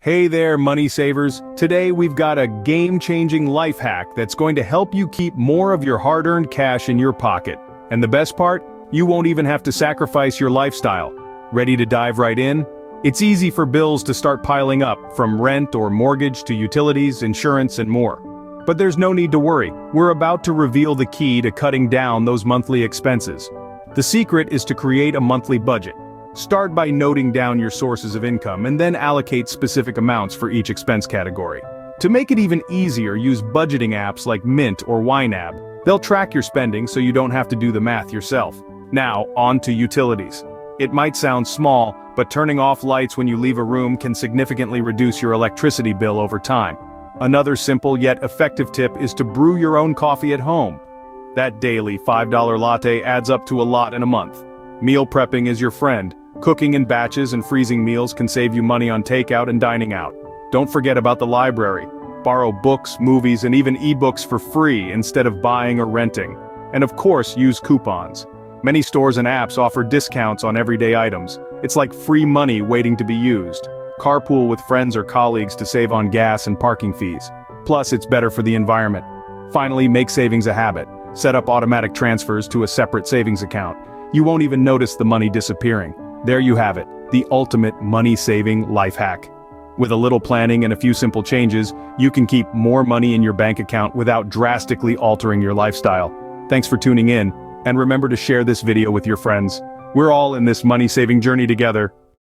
Hey there, money savers. Today we've got a game-changing life hack that's going to help you keep more of your hard-earned cash in your pocket. And the best part? You won't even have to sacrifice your lifestyle. Ready to dive right in? It's easy for bills to start piling up, from rent or mortgage to utilities, insurance, and more. But there's no need to worry. We're about to reveal the key to cutting down those monthly expenses. The secret is to create a monthly budget. Start by noting down your sources of income and then allocate specific amounts for each expense category. To make it even easier, use budgeting apps like Mint or YNAB. They'll track your spending so you don't have to do the math yourself. Now, on to utilities. It might sound small, but turning off lights when you leave a room can significantly reduce your electricity bill over time. Another simple yet effective tip is to brew your own coffee at home. That daily $5 latte adds up to a lot in a month. Meal prepping is your friend. Cooking in batches and freezing meals can save you money on takeout and dining out. Don't forget about the library. Borrow books, movies, and even ebooks for free instead of buying or renting. And of course, use coupons. Many stores and apps offer discounts on everyday items. It's like free money waiting to be used. Carpool with friends or colleagues to save on gas and parking fees. Plus, it's better for the environment. Finally, make savings a habit. Set up automatic transfers to a separate savings account. You won't even notice the money disappearing. There you have it, the ultimate money-saving life hack. With a little planning and a few simple changes, you can keep more money in your bank account without drastically altering your lifestyle. Thanks for tuning in, and remember to share this video with your friends. We're all in this money-saving journey together.